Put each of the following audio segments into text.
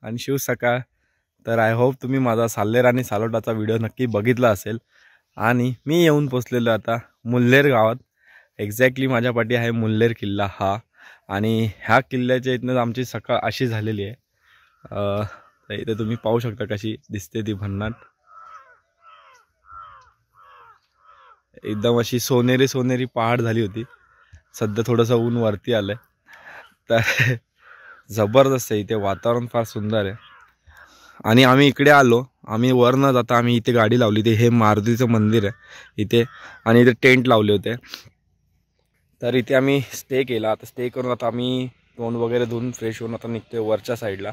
आणि शिव सकाळ. तर आय होप तुम्ही माझा साल्हेर आणि सालोटाचा व्हिडिओ नक्की बघितला असेल. आणि मी येऊन पोचलेलो आता मुल्हेर गावात. एक्झॅक्टली माझ्या पाठी आहे मुल्हेर किल्ला हा. आणि ह्या किल्ल्याच्या इथनं आमची सकाळ अशी झालेली आहे. तर इथे तुम्ही पाहू शकता कशी दिसते ती भन्नाट. एकदम अशी सोनेरी सोनेरी पहाड झाली होती. सध्या थोडंसं ऊन वरती आलंय. तर जबरदस्त आहे इथे, वातावरण फार सुंदर आहे. आणि आम्ही इकडे आलो, आम्ही वर न जाता आम्ही इथे गाडी लावली. ते हे मारुतीचं मंदिर आहे इथे आणि इथे टेंट लावले होते. तर इथे आम्ही स्टे केला. आता स्टे करून आता आम्ही तोंड वगैरे धुवून फ्रेश होऊन आता निघतोय वरच्या साईडला.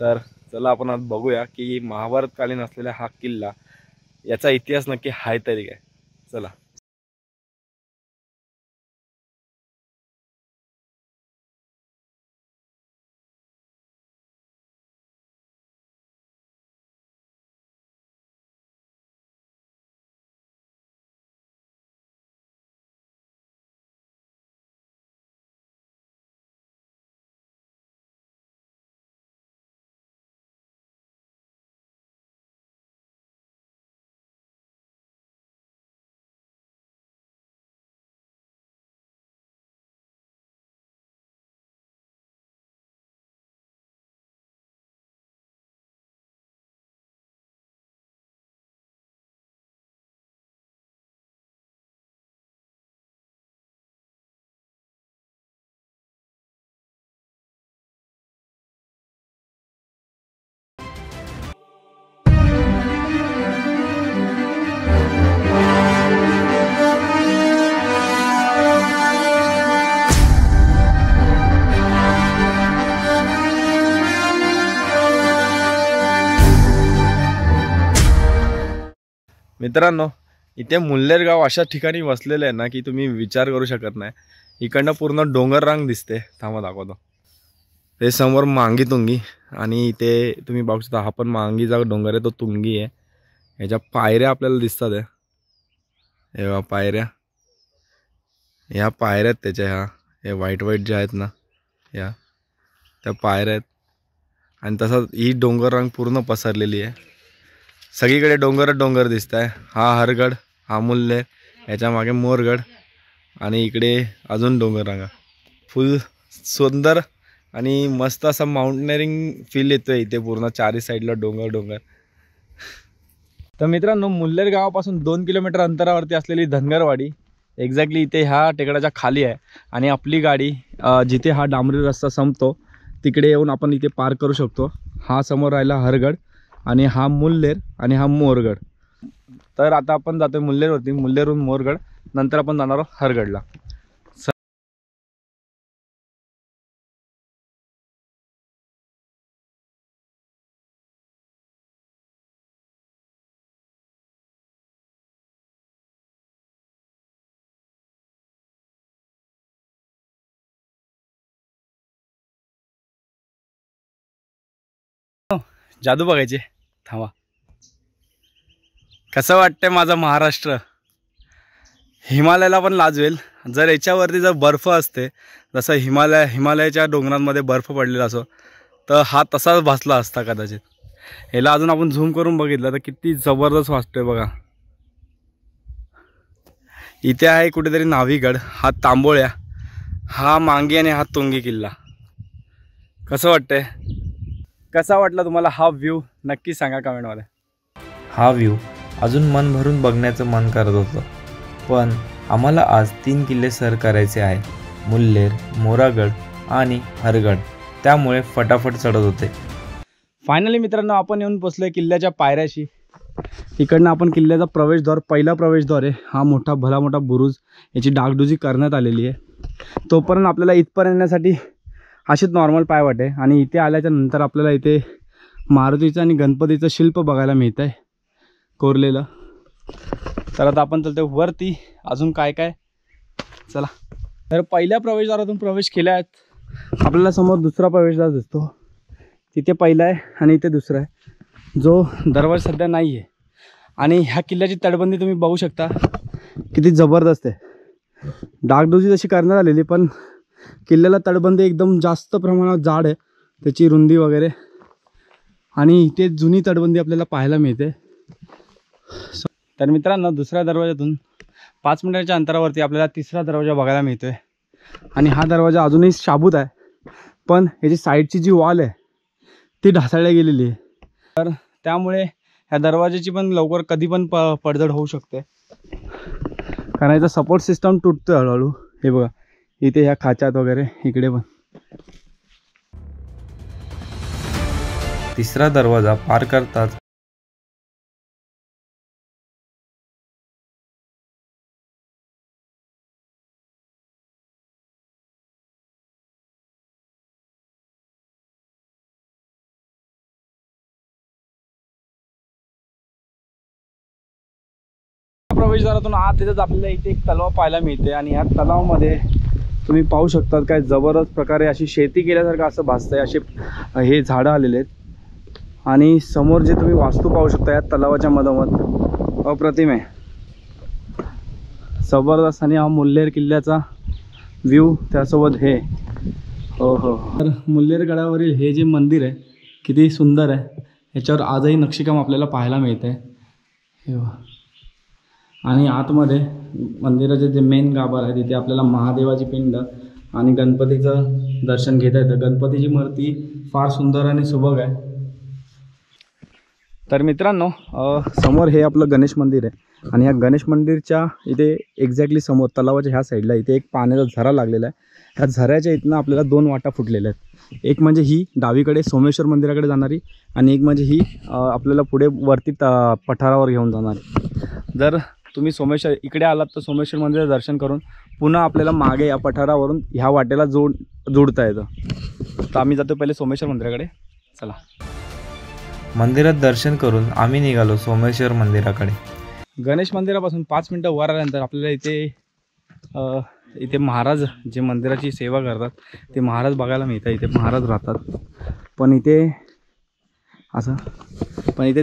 तर चला आपण आज बघूया की महाभारतकालीन असलेला हा किल्ला, याचा इतिहास नक्की आहे तरी काय. चला. मित्रांनो, इथे मुल्हेर गाव अशा ठिकाणी वसलेलं आहे ना की तुम्ही विचार करू शकत नाही. इकडनं पूर्ण डोंगर रांग दिसते. थांबा दाखवतो. ते समोर मांगी तुंगी आणि इथे तुम्ही बघू शकता हा पण मांगीचा डोंगर आहे, तो तुंगी आहे. ह्याच्या पायऱ्या आपल्याला दिसतात आहे. हे बघा पायऱ्या, ह्या पायऱ्या आहेत त्याच्या, ह्या हे व्हाईट व्हाईट ज्या आहेत ना ह्या त्या पायऱ्या आहेत. आणि तसंच ही डोंगर रांग पूर्ण पसरलेली आहे. सगळीकडे डोंगर दिसत आहे. हा हरगड, हा मुल्हेर, याच्या मागे मोरगड आणि इकडे अजून डोंगर रांगा. फुल सुंदर आणि मस्त असा माउंटनेरिंग फील येतोय इथे. पूर्ण चारी साईडला डोंगर. तर मित्रांनो, मुल्हेर गावापासून 2 किलोमीटर अंतरावरती असलेली धनगरवाडी एक्झॅक्टली इथे ह्या टेकडाच्या खाली आहे. आणि आपली गाडी जिथे हा डांबरी रस्ता संपतो तिकडे येऊन आपण इथे पार्क करू शकतो. हा समोर राहिला हरगड आणि हा मुल्हेर आणि हा मोरगड. तर आता आपण जातोय मुल्हेरवरती. मुल्हेरहून मोरगड, नंतर आपण जाणार आहोत हरगडला. जादू बघायचे. थांबा. कसं वाटतंय माझा महाराष्ट्र? हिमालयाला पण लाजवेल. जर याच्यावरती जर बर्फ असते, जसं हिमालयाच्या डोंगरांमध्ये बर्फ पडलेला असो, तर हा तसाच भासला असता कदाचित. ह्याला अजून आपण झूम करून बघितलं तर किती जबरदस्त वाटतोय बघा. इथे आहे कुठेतरी नावीगड, हा तांबोळ्या, हा मांगी आणि हा तुंगी किल्ला. कसं वाटतंय? कसा वाटला तुम्हाला हा व्ह्यू? नक्की सांगा कमेंटमध्ये. हा व्ह्यू अजून मन भरून बघण्याचं मन करत होतं, पण आम्हाला आज 3 किल्ले सर करायचे आहे, मुल्हेर, मोरागड आणि हरगड. त्यामुळे फटाफट चढत होते. फायनली मित्रांनो, आपण येऊन पोचलोय किल्ल्याच्या पायऱ्याशी. इकडनं आपण किल्ल्याचा प्रवेशद्वार, पहिला प्रवेशद्वार आहे हा. भला मोठा बुरुज, याची डागडुजी करण्यात आलेली आहे. तोपर्यंत आपल्याला इथपर्यंत येण्यासाठी अशीच नॉर्मल पायवाट आहे. आणि इथे आल्याच्या नंतर आपल्याला इथे मारुतीचं आणि गणपतीचं शिल्प बघायला मिळत आहे कोरलेलं. तर आता आपण चलतो वरती. अजून काय चला. तर पहिल्या प्रवेशद्वारातून प्रवेश केल्यात आपल्याला समोर दुसरा प्रवेशद्वार दिसतो. तिथे पहिला आहे आणि इथे दुसरा आहे, जो दरवाजा सध्या नाही आहे. आणि ह्या किल्ल्याची तटबंदी तुम्ही बघू शकता किती जबरदस्त आहे. डागडुजी जशी करण्यात आलेली, पण किल्ल्याला तटबंदी एकदम जास्त प्रमाणात जाड आहे. त्याची रुंदी वगैरे, आणि इथे जुनी तटबंदी आपल्याला पाहायला मिळते. तर मित्रांनो, दुसऱ्या दरवाजातून 5 मिनिटाच्या अंतरावरती आपल्याला तिसरा दरवाजा बघायला मिळतोय. आणि हा दरवाजा अजूनही शाबूत आहे, पण ह्याची साईडची जी वॉल आहे ती ढासळल्या गेलेली आहे. तर त्यामुळे ह्या दरवाजाची पण लवकर कधी पण पडझड होऊ शकते, कारण याचा सपोर्ट सिस्टम तुटतोय हळूहळू. हे बघा इथे ह्या खाच्यात वगैरे, इकडे पण. तिसरा दरवाजा पार करताच प्रवेशद्वारातून आत येतच आपल्याला इथे एक तलाव पाहायला मिळते. आणि ह्या तलावामध्ये तुम्ही पाहू शकता काय जबरदस्त प्रकारे अशी शेती केल्यासारखं असं भासतंय. असे हे झाडं आलेले आहेत, आणि समोर जे तुम्ही वास्तू पाहू शकता या तलावाच्या मधोमध, अप्रतिम आहे, जबरदस्त. आणि हा मुल्हेर किल्ल्याचा व्ह्यू त्यासोबत हे. हो हो. तर मुल्हेर गडावरील हे जे मंदिर आहे किती सुंदर आहे, ह्याच्यावर आजही नक्षीकाम आपल्याला पाहायला मिळतं आहे. हे बघा. आणि आतमध्ये मंदिराचे जे मेन गाभार आहे तिथे आपल्याला महादेवाची पिंड आणि गणपतीचं दर्शन घेता येतं. गणपतीची मूर्ती फार सुंदर आणि सुबक आहे. तर मित्रांनो, समोर हे आपलं गणेश मंदिर आहे, आणि ह्या गणेश मंदिरच्या इथे एक्झॅक्टली समोर तलावाच्या ह्या साईडला इथे एक पाण्याचा झरा लागलेला आहे. ह्या झऱ्याच्या इथनं आपल्याला 2 वाटा फुटलेल्या आहेत. एक म्हणजे ही डावीकडे सोमेश्वर मंदिराकडे जाणारी, आणि एक म्हणजे ही आपल्याला पुढे वरती पठारावर घेऊन जाणारी. जर तुम्ही सोमेश्वर इकडे आलात तर सोमेश्वर मंदिराचं दर्शन करून पुन्हा आपल्याला मागे या पठारावरून ह्या वाटेला जोडता येतं. तर आम्ही जातो पहिले सोमेश्वर मंदिराकडे. चला. मंदिरात दर्शन करून आम्ही निघालो सोमेश्वर मंदिराकडे. गणेश मंदिरापासून 5 मिनटं वर आल्यानंतर आपल्याला इथे महाराज जे मंदिराची सेवा करतात ते महाराज बघायला मिळतात. इथे महाराज राहतात, पण इथे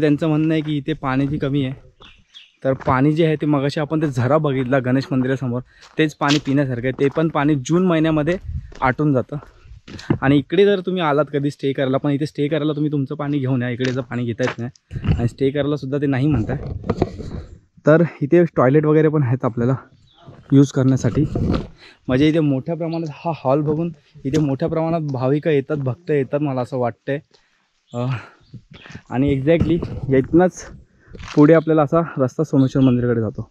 त्यांचं म्हणणं आहे की इथे पाण्याची कमी आहे. तर पाणी जे आहे ते मगाशी आपण ते झरा बघितला गणेश मंदिरासमोर, तेच पाणी पिण्यासारखं आहे. ते पण पाणी जून महिन्यामध्ये आटून जातं. आणि इकडे जर तुम्ही आलात कधी स्टे करायला, पण इथे स्टे करायला तुम्ही तुमचं पाणी घेऊन या, इकडेचं पाणी घेता येत नाही, आणि स्टे करायला सुद्धा ते नाही म्हणताय. तर इथे टॉयलेट वगैरे पण आहेत आपल्याला यूज करण्यासाठी. म्हणजे इथे मोठ्या प्रमाणात हा हॉल बघून इथे मोठ्या प्रमाणात भाविक येतात, भक्त येतात, मला असं वाटतंय. आणि एक्झॅक्टली इथनंच पुढे आपल्याला असा रस्ता सोमेश्वर मंदिराकडे जातो.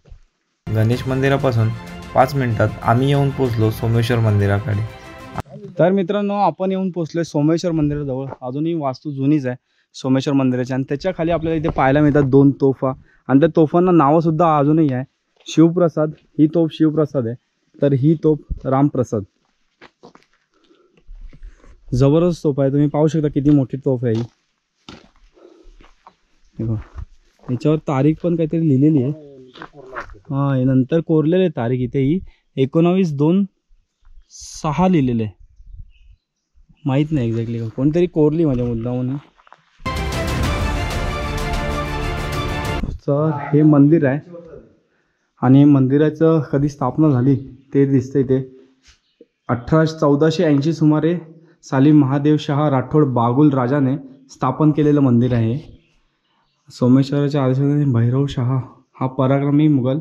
गणेश मंदिरापासून 5 मिनिटात आम्ही येऊन पोचलो सोमेश्वर मंदिराकडे. तर मित्रांनो, आपण येऊन पोचलोय सोमेश्वर मंदिराजवळ. अजूनही वास्तू जुनीच आहे सोमेश्वर मंदिराची, आणि त्याच्या खाली आपल्याला इथे पाहायला मिळतात 2 तोफा, आणि त्या तोफांना नावंसुद्धा अजूनही आहे. शिवप्रसाद, ही तोफ शिवप्रसाद आहे, तर ही तोफ रामप्रसाद. जबरदस्त तोफ आहे, तुम्ही पाहू शकता किती मोठी तोफ आहे ही. याच्यावर तारीख पण काहीतरी लिहिलेली आहे. हां, नंतर कोरलेले तारीख इथे ही 19/2/6 लिहिलेले आहे. माहीत नाही एक्झॅक्टली कोणतरी कोरली माझ्या मुद्दामून. तर हे मंदिर आहे, आणि मंदिराचं कधी स्थापना झाली ते दिसतं इथे. 1480 सुमारे साली महादेव शाह राठोड बागुल राजाने स्थापन केलेलं मंदिर आहे. सोमेश्वराच्या आदेशाने भैरव शाह हा पराक्रमी मुघल.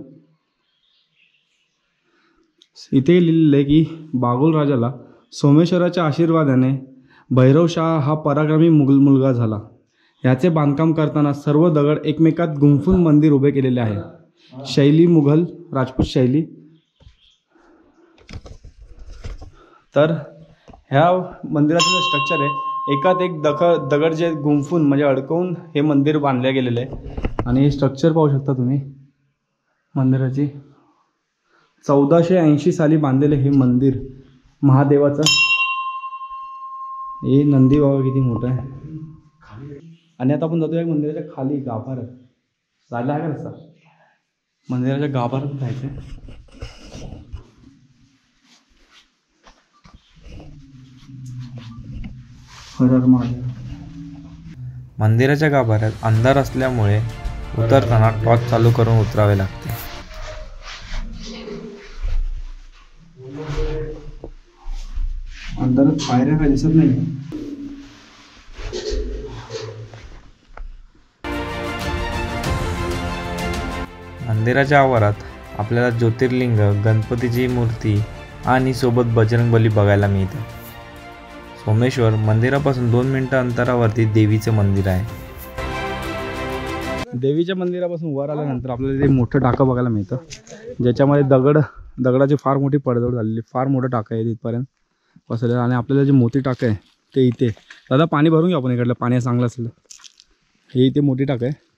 इथे लिहिलेलं आहे की बागुल राजाला सोमेश्वराच्या आशीर्वादाने भैरवशाह हा पराक्रमी मुलगा झाला. याचे बांधकाम करताना सर्व दगड एकमेकात गुंफून मंदिर उभे केलेले आहे. शैली मुघल राजपूत शैली. तर ह्या मंदिराचं जे स्ट्रक्चर आहे एकात एक दगड जे गुंफून म्हणजे अडकवून हे मंदिर बांधले गेलेले आहे. आणि हे स्ट्रक्चर पाहू शकता तुम्ही मंदिराची. 1480 साली बांधलेले हे मंदिर महादेवाचं. हे नंदी बाबा किती मोठा आहे. आणि आता आपण जातोय मंदिराच्या खाली गाभाऱ्यात. जायला आहे का रस्ता? मंदिराच्या गाभाऱ्यात जायचं. मंदिराच्या गाभाऱ्यात अंधार असल्यामुळे उतरताना टॉर्च चालू करून उतरावे लागते. अंधारात पायऱ्या काय दिसत नाही. मंदिराच्या आवारात आपल्याला ज्योतिर्लिंग, गणपतीची मूर्ती आणि सोबत बजरंगबली बघायला मिळतं. सोमेश्वर मंदिरापासून 2 मिनिटं अंतरावरती देवीचं मंदिर आहे. देवीच्या मंदिरापासून वर आल्यानंतर आपल्याला ते मोठं टाकं बघायला मिळतं, ज्याच्यामध्ये दगडाची फार मोठी पडझड झालेली, फार मोठं टाकं आहे तिथपर्यंत बसलेलं. आणि आपल्याला जे मोठी टाकं आहे ते इथे. दादा पाणी भरून घेऊ आपण इकडलं, पाणी चांगलं असेल. हे इथे मोठी टाकं आहे.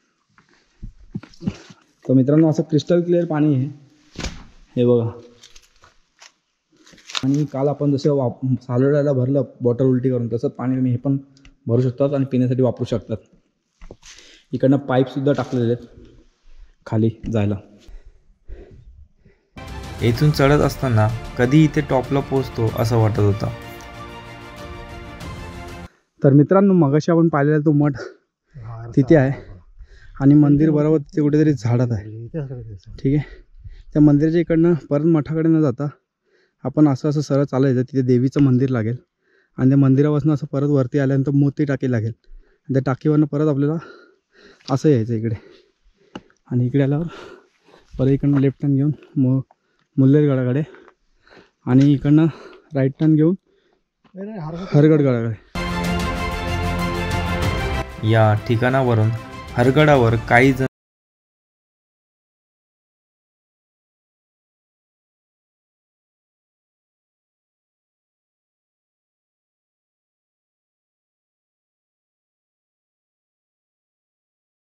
तर मित्रांनो असं क्रिस्टल क्लिअर पाणी आहे हे बघा. आणि काल आपण जसं सालोड्याला भरलं बॉटल उलटी करून, तसं पाणी तुम्ही हे पण भरू शकतात आणि पिण्यासाठी वापरू शकतात. इकडनं पाईपसुद्धा टाकलेले आहेत खाली जायला. येथून चढत असताना कधी इथे टॉपला पोहोचतो असं वाटत होतं. तर मित्रांनो मगाशी आपण पाहिलेला तो मठ तिथे आहे आणि मंदिर बरोबर तिथे कुठेतरी झाडात आहे. ठीक आहे, त्या मंदिराच्या इकडनं परत मठाकडे न जाता आपण असं सरळ चालायचं. तिथे देवीचं मंदिर लागेल आणि त्या मंदिरापासून असं परत वरती आल्यानंतर मोठी टाकी लागेल. त्या टाकीवरनं परत आपल्याला असं यायचं इकडे. आणि इकडे आल्यावर परत इकडनं लेफ्ट टर्न घेऊन मुल्लेरगडाकडे आणि इकडनं राईट टर्न घेऊन हरगडगडाकडे. या ठिकाणावरून हरगडावर काही जण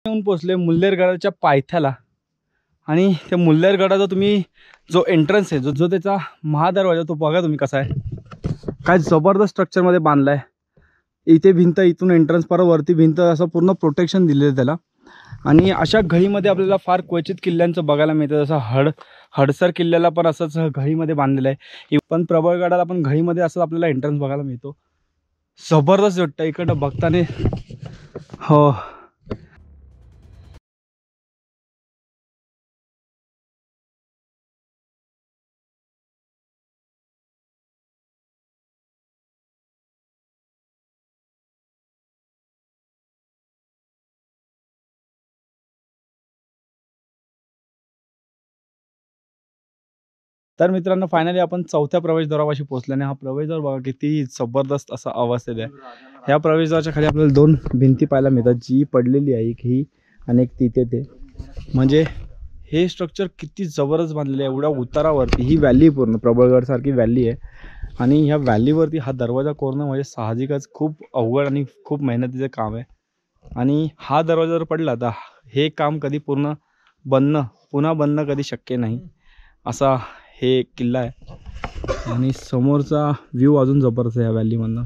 येऊन पोचले मुल्लेरगडाच्या पायथ्याला. आणि त्या मुल्लेरगडाचा तुम्ही जो एंट्रन्स आहे, जो त्याचा महादरवाजा, तो बघा तुम्ही कसा आहे. काय जबरदस्त स्ट्रक्चरमध्ये बांधला आहे. इथे भिंत, इथून एंट्रन्स, परत वरती भिंत, असं पूर्ण प्रोटेक्शन दिलेलं आहे त्याला. आणि अशा घळीमध्ये आपल्याला फार क्वचित किल्ल्यांचं बघायला मिळतं. जसं हडसर किल्ल्याला पण असंच घळीमध्ये बांधलेलं आहे. पण प्रबळगडाला पण घळीमध्ये असंच आपल्याला एंट्रन्स बघायला मिळतो. जबरदस्त वाटतं इकडं बघताने. हो, तर मित्रांनो फायनली आपण 4थ्या प्रवेशद्वारापाशी पोहोचल्याने. हा प्रवेशद्वार बघा किती जबरदस्त असा अवस्थेत आहे. ह्या प्रवेशद्वाराच्या खाली आपल्याला 2 भिंती पाहायला मिळतात, जी पडलेली आहे, एक ही आणि एक तिथे ते. म्हणजे हे स्ट्रक्चर किती जबरदस्त बांधलेलं आहे. एवढ्या उतारावरती ही व्हॅली, पूर्ण प्रबळगडसारखी व्हॅली आहे. आणि ह्या व्हॅलीवरती हा दरवाजा कोरणं म्हणजे साहजिकच खूप अवघड आणि खूप मेहनतीचं काम आहे. आणि हा दरवाजा जर पडला तर हे काम कधी पुन्हा बनणं कधी शक्य नाही, असा हे किल्ला आहे. आणि समोरचा व्ह्यू अजून जबरदस्त आहे या व्हॅलीमधनं.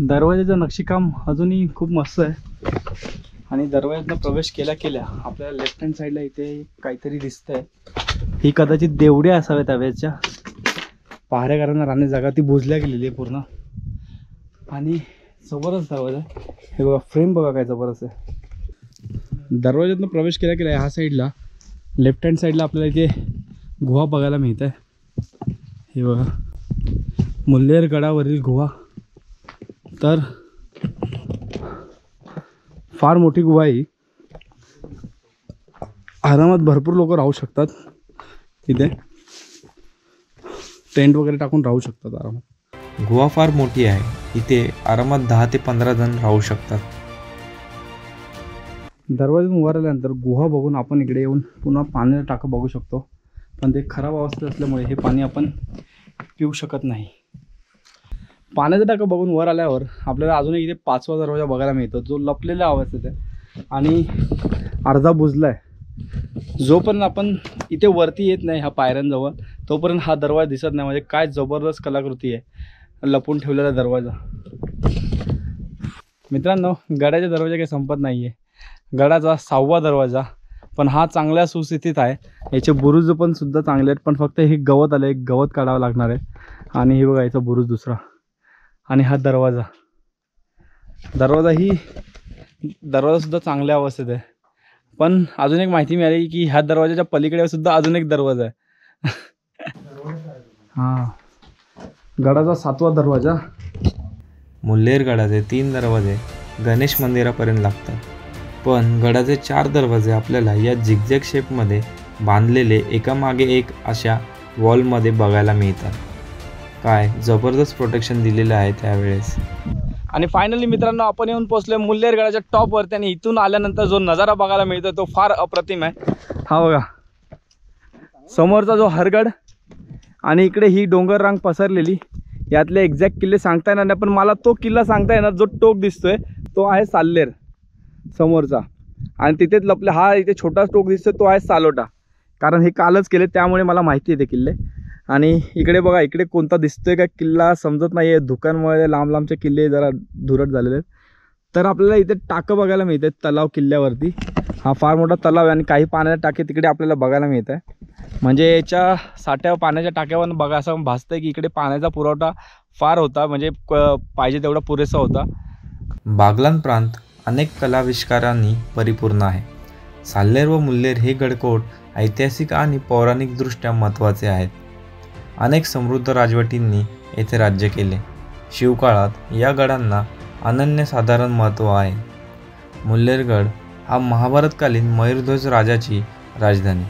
दरवाजाचं नक्षीकाम अजूनही खूप मस्त आहे. आणि दरवाज्यातनं प्रवेश केल्या आपल्याला लेफ्ट हँड साईडला इथे काहीतरी दिसतंय. ही कदाचित देवड्या असाव्यात हव्याच्या. पहारेकरांना राहण्याची जागा ती बुजल्या गेलेली आहे पूर्ण. आणि जबरदस्त दरवाजा आहे. हे बघा, फ्रेम बघा काय जबरदस्त आहे. दरवाज्यातनं प्रवेश केल्या ह्या साईडला लेफ्ट हँड साईडला आपल्याला इथे गुहा बघायला मिळत आहे. हे बघा, मुल्लेरगडावरील गुहा. तर फार मोठी गुहा आहे. आरामात भरपूर लोक राहू शकतात तिथे. टेंट वगैरे टाकून राहू शकतात आरामात. गुहा फार मोठी आहे. इथे आरामात 10 ते 15 जण राहू शकतात. दरवाज्यातून वर आल्यानंतर गुहा बघून आपण इकडे येऊन पुन्हा पाण्याचं टाकं बघू शकतो. पण ते खराब अवस्थेत असल्यामुळे हे पाणी आपण पिऊ शकत नाही. पाण्याचं टाकं बघून वर आल्यावर आपल्याला अजून इथे 5वा दरवाजा बघायला मिळतो, जो लपलेल्या अवस्थेत आहे आणि अर्धा बुजला आहे. जोपर्यंत आपण इथे वरती येत नाही ह्या पायऱ्यांजवळ, तोपर्यंत हा दरवाजा दिसत नाही. म्हणजे काय जबरदस्त कलाकृती आहे लपून ठेवलेला दरवाजा. मित्रांनो, गडाचे दरवाजे काही संपत नाही आहे. गडाचा 6वा दरवाजा, पण हा चांगल्या सुस्थितीत आहे. याचे बुरुज पण सुद्धा चांगले आहेत, पण फक्त हे गवत आले, गवत काढावं लागणार आहे. आणि हे बघा याचा बुरुज दुसरा. आणि हा दरवाजा सुद्धा चांगल्या अवस्थेत आहे. पण अजून एक माहिती मिळाली की ह्या दरवाजाच्या पलीकडे सुद्धा अजून एक दरवाजा आहे. हा, गडाचा 7वा दरवाजा. मुल्लेरगडाचे 3 दरवाजे गणेश मंदिरापर्यंत लागतात. पण गडाचे 4 दरवाजे आपल्याला या झिगझॅग शेपमध्ये बांधलेले एकामागे एक अशा वॉलमध्ये बघायला मिळतात. काय जबरदस्त प्रोटेक्शन दिलेलं आहे त्यावेळेस. आणि फायनली मित्रांनो आपण येऊन पोहोचलोय मुल्लेरगडाच्या टॉपवरती आणि इथून आल्यानंतर जो नजारा बघायला मिळतो तो फार अप्रतिम आहे. हा बघा समोरचा जो हरगड आणि इकडे ही डोंगर रांग पसरलेली. यातले एक्झॅक्ट किल्ले सांगता येणार नाही, पण मला तो किल्ला सांगता येणार जो टोक दिसतोय तो आहे साल्लेर समोरचा. आणि तिथेच लपले हा इथे छोटा टोक दिसतोय तो आहे सालोटा, कारण हे कालच केले त्यामुळे मला माहिती आहे ते किल्ले. आणि इकडे बघा इकडे कोणता दिसतोय का किल्ला समजत नाही आहे, धुक्यांमुळे लांब लांबचे किल्ले जरा धुरट झालेले आहेत. तर आपल्याला इथे टाकं बघायला मिळते तलाव किल्ल्यावरती. हा फार मोठा तलाव आहे आणि काही पाण्याचे टाके तिकडे आपल्याला बघायला मिळत आहे. म्हणजे याच्या साठ्या पाण्याच्या टाक्यावर बघा असं भासतंय की इकडे पाण्याचा पुरवठा फार होता, म्हणजे पाहिजे तेवढा पुरेसा होता. बागलाण प्रांत अनेक कलाविष्कारांनी परिपूर्ण आहे. साल्लेर व मुल्लेर हे गडकोट ऐतिहासिक आणि पौराणिकदृष्ट्या महत्त्वाचे आहेत. अनेक समृद्ध राजवटींनी येथे राज्य केले. शिवकाळात या गडांना अनन्यसाधारण महत्त्व आहे. मुल्लेरगड हा महाभारतकालीन मयूरध्वज राजाची राजधानी.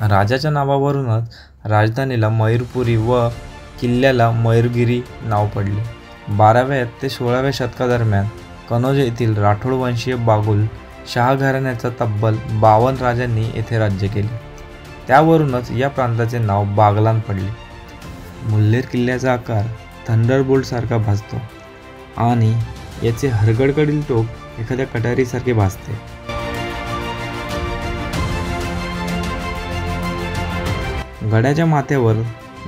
राजाच्या नावावरूनच राजधानीला मयूरपुरी व किल्ल्याला मयूरगिरी नाव पडले. 12व्या ते 16व्या शतकादरम्यान कनौज येथील राठोड वंशीय बागुल शाह घराण्याचा तब्बल 52 राजांनी येथे राज्य केले. त्यावरूनच या प्रांताचे नाव बागलाण पडले. मुल्लेर किल्ल्याचा आकार थंडरबोल्ट सारखा भासतो आणि याचे हरगडकडील टोक एखाद्या कटारीसारखे भासते. गडाच्या माथ्यावर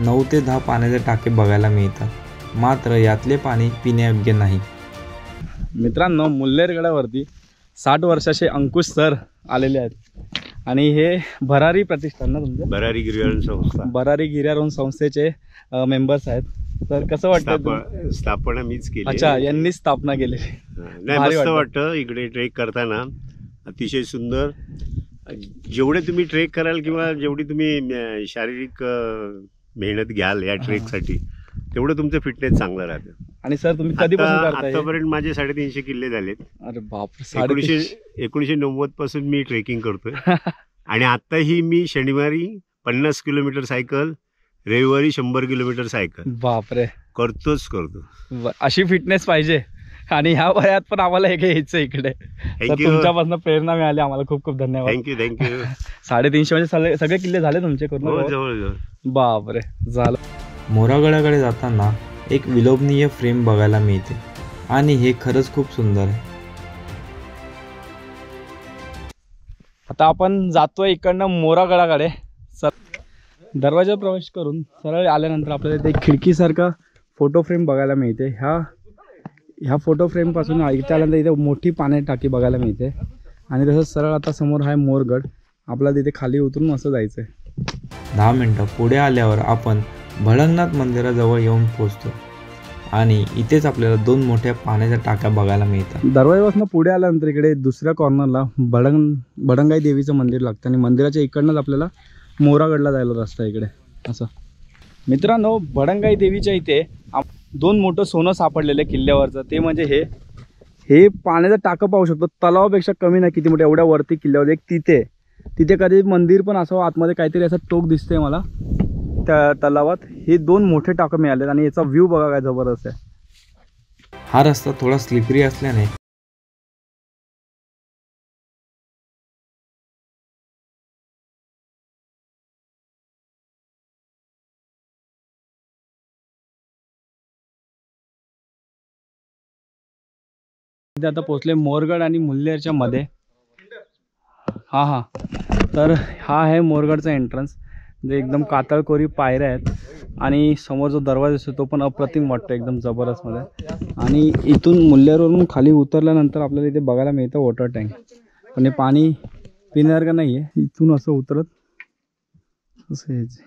9 ते 10 पाण्याचे टाके बघायला मिळतात, मात्र यातले पाणी पिण्यायोग्य नाही. मित्रांनो मुल्लेरगडावरती 60 वर्षाचे अंकुश सर आलेले आहेत आणि हे भरारी प्रतिष्ठान ना तुमचं भरारी गिर्यारोहण संस्था, भरारी गिर्यारोहण संस्थेचे मेंबर्स आहेत. तर कसं वाटतं? स्थापना मीच केली. अच्छा, यांनी स्थापना केली. नाही मस्त वाटतं इकडे ट्रेक करताना, अतिशय सुंदर. जेवढे तुम्ही ट्रेक कराल किंवा जेवढी तुम्ही शारीरिक मेहनत घ्याल या ट्रेकसाठी तेवढं तुमचं फिटनेस चांगलं राहतं. आणि सर तुम्ही कधीपासून करताय? आतापर्यंत माझे 350 किल्ले झालेत. अरे बाप, 1990 पासून मी ट्रेकिंग करतोय. आणि आताही मी शनिवारी 50 किलोमीटर सायकल, रविवारी 100 किलोमीटर सायकल बापरे करतो. अशी फिटनेस पाहिजे आणि ह्या वयात पण आम्हाला हे घ्यायचं इकडे. तुमच्यापासून प्रेरणा मिळाली आम्हाला, खूप खूप धन्यवाद. थँक्यू. 350 म्हणजे सगळे किल्ले झाले तुमचे करून? जवळ बापरे झालं. मोरागडाकडे जाताना एक विलोभनीय फ्रेम बघायला मिळते आणि हे खरंच खूप सुंदर आहे. आता आपण जातोय इकडनं मोरागडाकडे. दरवाजा प्रवेश करून सरळ आल्यानंतर आपल्याला इथे एक खिडकीसारखा फोटो फ्रेम बघायला मिळते. ह्या फोटो फ्रेम पासून इथे आल्यानंतर इथे मोठी पाण्याची टाकी बघायला मिळते. आणि तसंच सरळ आता समोर आहे मोरगड. आपल्याला तिथे खाली उतरून असं जायचं आहे. 10 मिनटं पुढे आल्यावर आपण भडंगनाथ मंदिराजवळ येऊन पोहोचतो आणि इथेच आपल्याला 2 मोठ्या पाण्याच्या टाक्या बघायला मिळतात. दरवाजापासून पुढे आल्यानंतर इकडे दुसऱ्या कॉर्नरला भडंगाई देवीचं मंदिर लागतं आणि मंदिराच्या इकडनंच आपल्याला मोरागडला जायला रस्ता आहे इकडे असं. मित्रांनो भडंगाई देवीच्या इथे 2 मोठं सोनं सापडलेलं आहे किल्ल्यावरचं. ते म्हणजे हे पाण्याचं टाकं पाहू शकतो. तलावापेक्षा कमी नाही किती मोठे, एवढ्या वरती किल्ल्यावर एक तिथे कधी मंदिर पण असं आतमध्ये काहीतरी असं टोक दिसतंय मला त्या तलावात. हे 2 मोठे टाकं मिळालेत आणि याचा व्ह्यू बघा काय जबरदस्त आहे. हा रस्ता थोडा स्लिपरी असल्याने इथे आता पोहोचले मोरगड आणि मुल्लेरच्या मध्ये. हा तर हा आहे मोरगडचा एंट्रन्स. जे एकदम कातळकोरी पायऱ्या आहेत आणि समोर जो दरवाजा असतो तो पण अप्रतिम वाटतो, एकदम जबरदस्त मध्ये. आणि इथून मुल्लेरवरून खाली उतरल्यानंतर आपल्याला इथे बघायला मिळतं वॉटर टँक. पण हे पाणी पिण्यासारखं नाही आहे. इथून असं उतरत असं यायचं.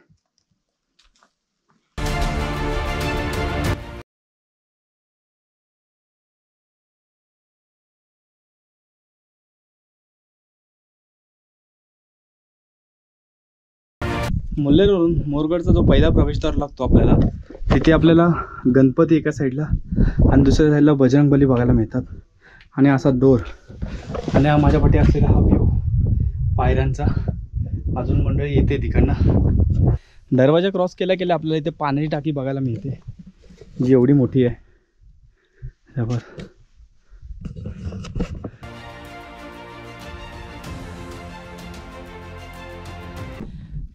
मुल्लेरवरून मोरगडचा जो पहिला प्रवेशद्वार लागतो आपल्याला, तिथे आपल्याला गणपती एका साईडला आणि दुसऱ्या साईडला बजरंगबली बघायला मिळतात. आणि असा डोर आणि हा माझ्या पाठी असलेला हा व्ह्यू पायऱ्यांचा अजून मंडळी येते तिकडनं. दरवाजा क्रॉस केल्या केल्या आपल्याला इथे पाण्याची टाकी बघायला मिळते, जी एवढी मोठी आहे. जबर.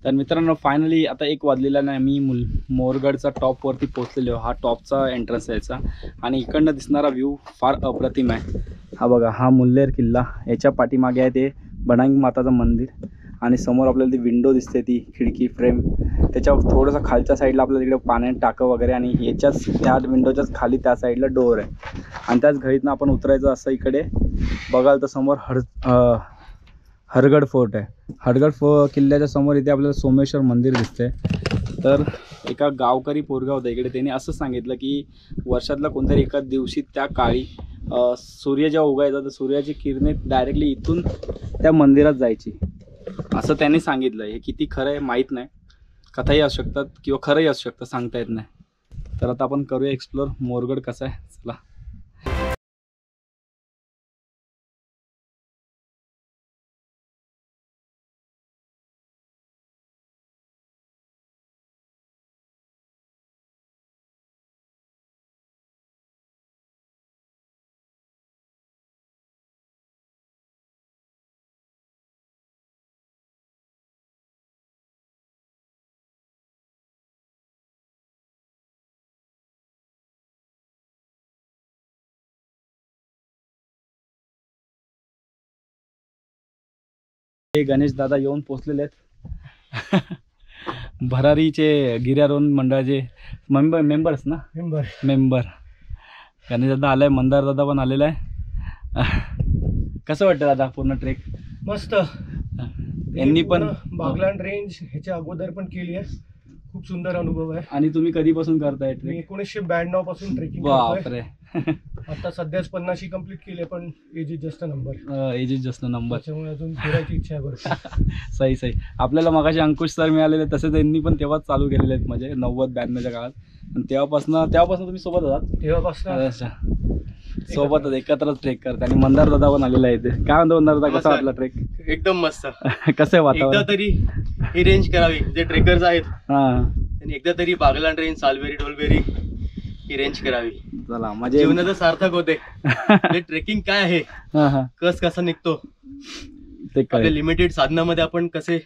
तर मित्रांनो फायनली आता 1 वाजलेला नाही, मी मोरगडचा टॉपवरती पोहोचलेलो. हा टॉपचा एंट्रन्स यायचा आणि इकडनं दिसणारा व्ह्यू फार अप्रतिम आहे. हा बघा, हा मुल्लेर किल्ला, याच्या पाठीमागे आहे ते बनांगी माताचं मंदिर आणि समोर आपल्याला ती विंडो दिसते, ती खिडकी फ्रेम. त्याच्या थोडंसं खालच्या साईडला आपल्याला तिकडे पाण्यात टाकं वगैरे आणि याच्याच त्या विंडोच्याच खाली त्या साईडला डोअर आहे आणि त्याच घरीतनं आपण उतरायचं. असं इकडे बघाल तर समोर हरगड फोर्ट आहे. हरगड किल्ल्याच्या समोर इथे आपल्याला सोमेश्वर मंदिर दिसतंय. तर एका गावकरी पोरगा होता इकडे, त्याने असं सांगितलं की वर्षातल्या कोणत्याही एका दिवशी त्या काळी सूर्य जेव्हा उगायचा तर सूर्याची किरणे डायरेक्टली इथून त्या मंदिरात जायची, असं त्यांनी सांगितलं. हे किती खरं आहे माहीत नाही, कथाही असू शकतात किंवा खरंही असू शकतं, सांगता येत नाही. तर आता आपण करूया एक्सप्लोर मोरगड कसा आहे. चला. हे गणेश दादा येऊन पोचलेले आहेत. भरारीचे गिर्यारोहण मंडळाचे मेंबर्स ना. मेंबर गणेश दादा आलाय, मंदार दादा पण आलेला आहे. कसं वाटतं दादा पूर्ण ट्रेक? मस्त. यांनी पण बागलाण रेंज ह्याच्या अगोदर पण केली आहे, खूप सुंदर अनुभव आहे. आणि तुम्ही कधीपासून करताय मी ट्रेक? 1992 पासून ट्रेकिंग बापरे. आता सध्याच 50 कंप्लीट केली, पण age is just number. Age is just number. त्याच्यामुळे अजून फिरायची इच्छा आहे बरं. सही सही. आपल्याला मगाशी अंकुश सर मिळालेले, तसे त्यांनी पण तेव्हाच चालू केलेले आहेत, म्हणजे 90-92च्या काळात. आणि तेव्हापासून तुम्ही सोबत होतात? तेव्हापासून अच्छा, सोबतच एकत्रच ट्रेक करता. आणि मंदार दादा पण आलेला आहे. काय म्हणतो मंदार दादा, कसा वाटला ट्रेक? एकदम मस्त. कसं आहे वातावरण? एकदा तरी ही रेंज करावी, जे ट्रेकर्स आहेत हा, त्यांनी एकदा तरी बागलाण रेंज, सालबेरी, ढोलबेरी ही रेंज करावी. चला म्हणजे जीवनाचं सार्थक होते. ट्रेकिंग काय आहे, कस कसा निघतो, ते आपल्या काय लिमिटेड साधनामध्ये आपण कसे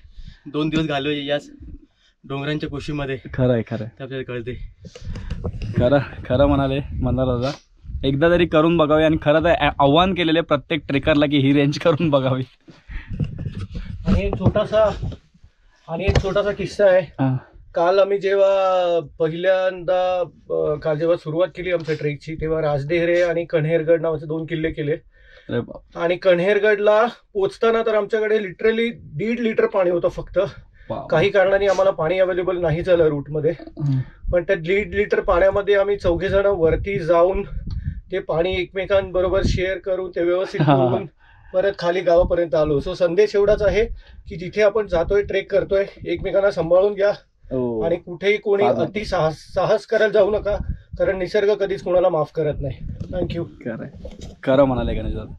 2 दिवस घालवूया याच डोंगरांच्या कुशीमध्ये, खरं आहे. खरं ते आपल्याला कळते. खरं म्हणाले मंदार दादा. एकदा तरी करून बघावी. आणि खरं तर आव्हान केलेले प्रत्येक ट्रेकरला की ही रेंज करून बघावी. आणि एक छोटासा किस्सा आहे. काल आम्ही जेव्हा पहिल्यांदा जेव्हा सुरुवात केली आमच्या ट्रेकची, तेव्हा राजदेहरे आणि कण्हेरगड नावाचे 2 किल्ले केले. आणि कण्हेरगडला पोचताना तर आमच्याकडे लिटरली 1.5 लिटर पाणी होतं फक्त. काही कारणाने आम्हाला पाणी अवेलेबल नाही झालं रूटमध्ये, पण त्या 1.5 लिटर पाण्यामध्ये आम्ही 4घे जण वरती जाऊन ते पाणी एकमेकांबरोबर शेअर करून ते व्यवस्थित करून परत खाली गावापर्यंत आलो. सो संदेश एवढाच आहे की जिथे आपण जातोय, ट्रेक करतोय, एकमेकांना सांभाळून घ्या आणि कुठेही कोणी अति साहस करायला जाऊ नका, कारण निसर्ग कधीच कोणाला माफ करत नाही. थँक्यू. खरं म्हणाले गणेश दादा.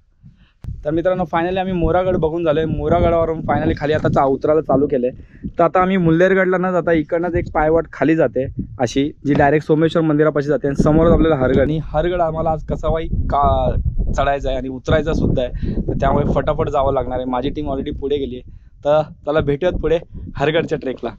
तर मित्रांनो फायनली आम्ही मोरागड बघून झालोय. मोरागडावरून फायनली खाली आता उतरायला चालू केलंय. तर आता आम्ही मुल्लेरगडला न जाता इकडनंच एक पायवाट खाली जाते अशी, जी डायरेक्ट सोमेश्वर मंदिरापाशी जाते. आणि समोरच आपल्याला हरगड. आणि हरगड आम्हाला आज कसावाई का चढायचा आहे आणि उतरायचा सुद्धा आहे, तर त्यामुळे फटाफट जावं लागणार आहे. माझी टीम ऑलरेडी पुढे गेली आहे. तर त्याला भेटूयात पुढे हरगडच्या ट्रेकला.